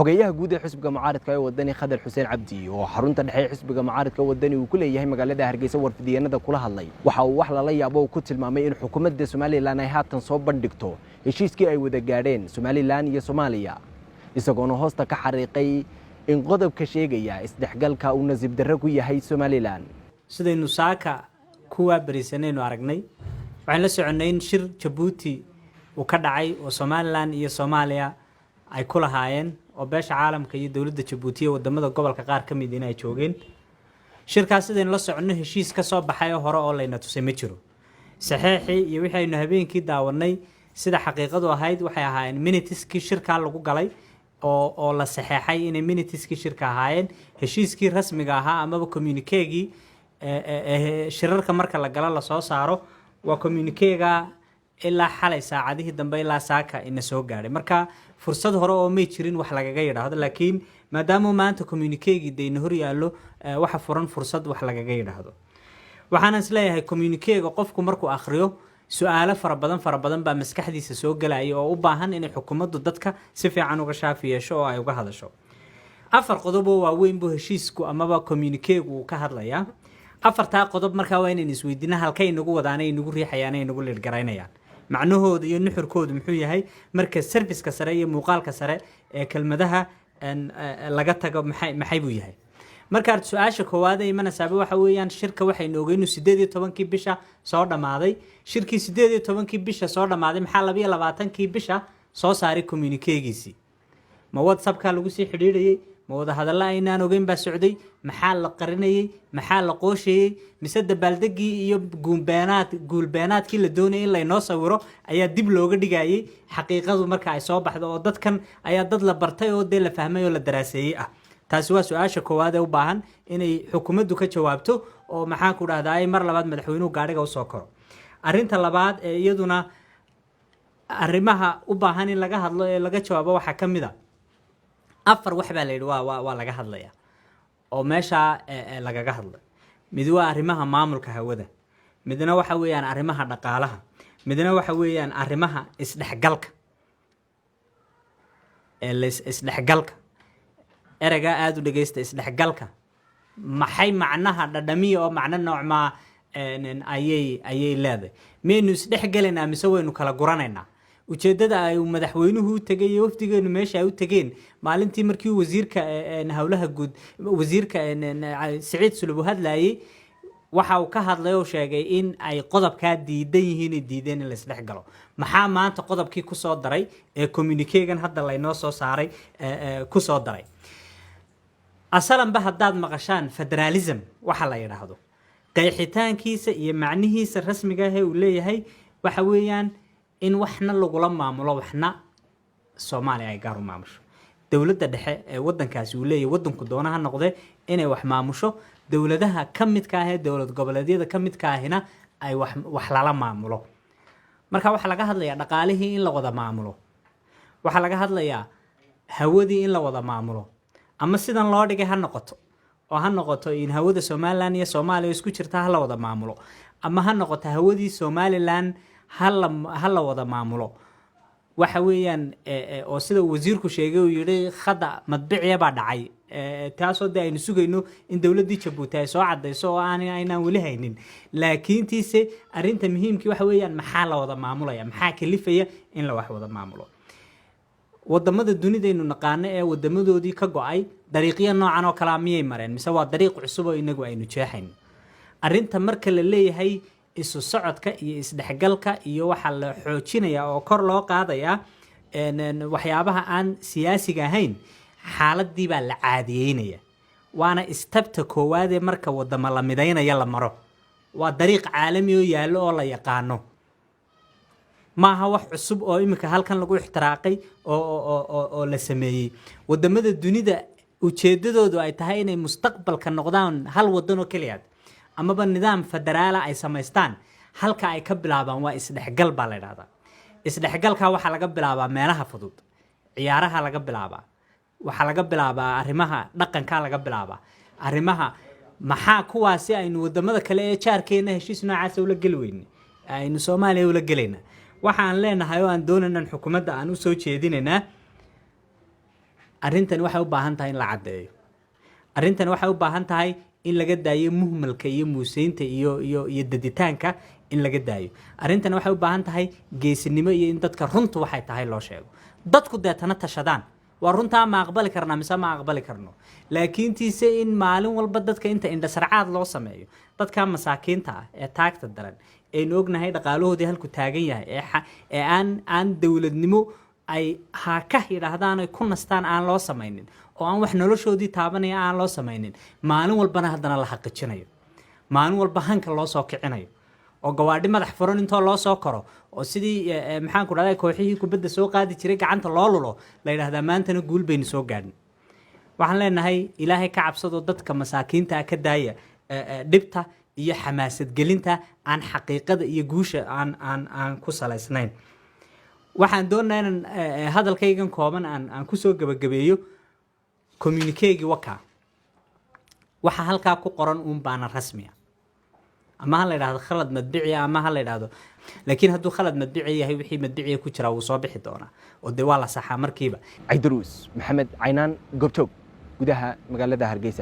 xogeyaha guud ee xisbiga mucaaradka ee wadani Khadar Xuseen Cabdi oo xarunta dhexe xisbiga mucaaradka wadani uu ku leeyahay magaalada Hargeysa warfidiyeenada kula hadlay waxa uu wax lala yaabo ku tilmaamay in xukuumadda Soomaaliland ay haatan soo bandhigto heshiiskii ay wada gaadheen Soomaaliland iyo Soomaaliya isagoona hoosta ka xariiqay in qodobka sheegaya isdhexgalka uu nasib darro ku yahay Soomaaliland sidaynu saaka kuwa barisanaynu aragnay waxaan la soconay in shir Djibouti uu ka dhacay oo Soomaaliland iyo Soomaaliya ay ku lahaayeen oo beesha caalamka iyo dawladda Djibouti iyo wadamada gobolka qaar ka mid ah ay joogeen shirkaas sideen la socono heshiis ka soo baxay hore oo layna tusay ma jiro saxiixi iyo wixii aynu habeenkii daawanay sida xaqiiqadu ahayd waxay ahaayeen minutieskii shirka lagu galay oo la saxiixay inay minutieskii shirka ahaayeen heshiiskii rasmiga ahaa ama communiqueegi shirarka marka la gala la soo saaro waa communiqueega ilaa xalay saacadihii dambe ilaa saaka ina soo gaaray marka fursad hore oo may jirin wax lagaga yiraahdo laakiin maadaama maanta communiqueegi deena hor yaalo waxa furan fursad wax lagaga yiraahdo waxaan isleeyahay communiqueega qofku markuu akhriyo su'aalo fara badan baa maskaxdiisa soo galay oo u baahan in xukuumaddu dadka si fiican uga shaafiyeesho oo ay uga hadasho afar qodob oo waaweyn buu heshiisku amaba communiqueegu ka hadlaya afarta qodob marka waa inaan isweydiinaa halkay inagu wadaanay inagu riixayaan inagu leer garaynayaan macnahooda iyo nuxurkoodu muxuu yahay marka serviceka sare iyo muuqaalka sare ee kelmadaha laga tago maxay buu yahay marka su'aasha koowaad ee manasaba waxa weeyaan shirka waxaynu ogeeynu 18kii bisha soo dhamaaday shirkii 18kii bisha soo dhamaaday maxaa 22kii bisha soo saaray communiquegiisi ma WhatsApp-ka lagu sii xidhiidhayay ma wada hadalla aynaan ogeyn baa socday maxaa la qarinayay maxaa la qoosheeyay mise dabaaldegii iyo guulbeenaadkii la doonayay in la inoo sawiro ayaa dib looga dhigayay xaqiiqadu marka ay soo baxdo oo dadkan ayaa dad la bartay oo la fahmay oo la daraaseeyay ah taasi waa su'aasha koowaad ee u baahan inay xukuumaddu ka jawaabto oo maxaan ku dhahdaa mar labaad madaxweynuhu gaadhiga u soo koro arinta labaad ee iyaduna arrimaha u baahan in laga hadlo ee laga jawaabo waxa kamid ah afar wax baa leeyahay waa laga hadlaya oo meesha lagaga hadlay mid waa arrimaha maamulka hawada midna waxa weeyaan arrimaha dhaqaalaha midna waxa weeyaan arrimaha isdhexgalka isdhexgalka erayga aad u dhageysta isdhexgalka maxay macnaha dhadhamiyo oo macna nooc ma ayay leedahay meenu isdhexgalayna mise waynu kala guranaynaa ujeedada ay madaxweynuhu u tagay wafdigeenu meesha ay u tageen maalintii markii wasiirka hawlaha guud wasiirka Saciid Sulubu hadlayay waxa uu ka hadlay oo sheegay in ay qodobka diideen in la isdhexgalo maxaa maanta qodobkii ku soo daray ee communiquegan hadda la inoo soo saaray ku soo daray asalan ba haddaad maqashaan federalism waxa la yiraahdo qeexitaankiisa iyo macnihiisa rasmiga ah ee uu leeyahay waxa weeyaan in waxna lagula maamulo waxna Soomaaliya ay gaar u maamusho dawladda dhexe ee wadankaasi uu leeyahay wadanku doonaha noqday inay wax maamusho dawladaha kamidka ah ee dawlad goboleedyada kamidka ahina ay wax lala maamulo marka waxa laga hadlayaa dhaqaalihii in la wada maamulo waxa laga hadlayaa hawadii in la wada maamulo ama sidan loo dhigay ha noqoto in hawada Soomaaliland iyo Soomaaliya isku jirta ha la wada maamulo ama ha noqoto hawadii Soomaaliland hal wada maamulo waxa weeyaan oo sida wasiirku sheegay uu yiri khada madbiciya baa dhacay taasoo aynu sugayno in dawladda Djibouti ay soo cadeyso oo aanan wali haynin laakiin tiise arinta muhiimka waxa weeyaan maxaa la wada maamulaya maxaa kalifaya in la wax wada maamulo wadamada dunidaynu naqaan ee wadamadoodii ka go'ay dariiqyo noocan oo kala miyay mareen mise waa dariiq cusub oo inagu aynu jeexayn arinta marka la leeyahay isu socodka iyo isdhexgalka iyo waxa la xoojinaya oo kor loo qaadaya waxyaabaha aan siyaasiga ahayn xaaladii baa la caadiyeynaya waana istabta koowaad ee marka wadamo la mideynaya la maro waa dariiq caalami oo yaalo oo la yaqaano maaha wax cusub oo imika halkan lagu ixtiraaqay oo la sameeyay wadamada dunida ujeedadoodu ay tahay inay mustaqbalka noqdaan hal wadan oo kaliya amaba nidaam federaal ay sameystaan halka ay ka bilaabaan waa isdhexgal baa la yiraahdaa isdhexgalka waxa laga bilaabaa meelaha fudud ciyaaraha laga bilaabaa waxa laga bilaabaa arrimaha dhaqanka laga bilaabaa arrimaha maxaa kuwaasi aynu wadamada kale ee jaarkeena heshiis noocaas u la galweyn aynu Soomaaliya u la galayna waxaan leenahay oo aan doonaynaa xukuumadda aan u soo jeedinaynaa arrintan waxay u baahan tahay in la caddeeyo arrintan waxay u baahan tahay in laga daayo muhmalka iyo muuseynta iyo daditaanka in laga daayo arrintan waxay u baahan tahay geesinimo iyo in dadka runtu waxay tahay loo sheego dadku deetana tashadaan waa runtaa ma aqbali karnaa mise ma aqbali karno laakiin tiise in maalin walba dadka inta indhasarcaad loo sameeyo dadka masaakiinta ah ee taagta daran aynu ognahay dhaqaalahoodii halku taagan yahay ee aan dowladnimo ay ka yidhaahdaan ay ku nastaan aan loo samaynin oo aan wax noloshoodii taabanaya aan loo samaynin maalin walbana haddana la xaqijinayo maalin walba hanka loo soo kicinayo oo gawaadhi madax furan intoo loo soo koro oo sidii maxaan ku dhahdaa kooxihii kubadda soo qaadi jiray gacanta loo lulo la yidhaahdaa maantana guul baynu soo gaadhin waxaan leenahay ilaahay ka cabsadoo dadka masaakiinta ka daaya dhibta iyo xamaasad gelinta aan xaqiiqada iyo guusha aan ku salaysnayn waxaan doonayaa inaan hadalkaygan kooban aan kusoo gabagabeeyo communiquegi waka waxa halkaa ku qoran uun baana rasmiya ama ha la yidhaahdo khalad madbici ama ha la yidhaahdo laakiin hadduu khalad madbici yahay wixii madbiciga ku jira wuu soo bixi doonaa oo dee waa la saxaa markiiba Caydaruus Maxamed Caynaan Goobjoog gudaha magaalada Hargeysa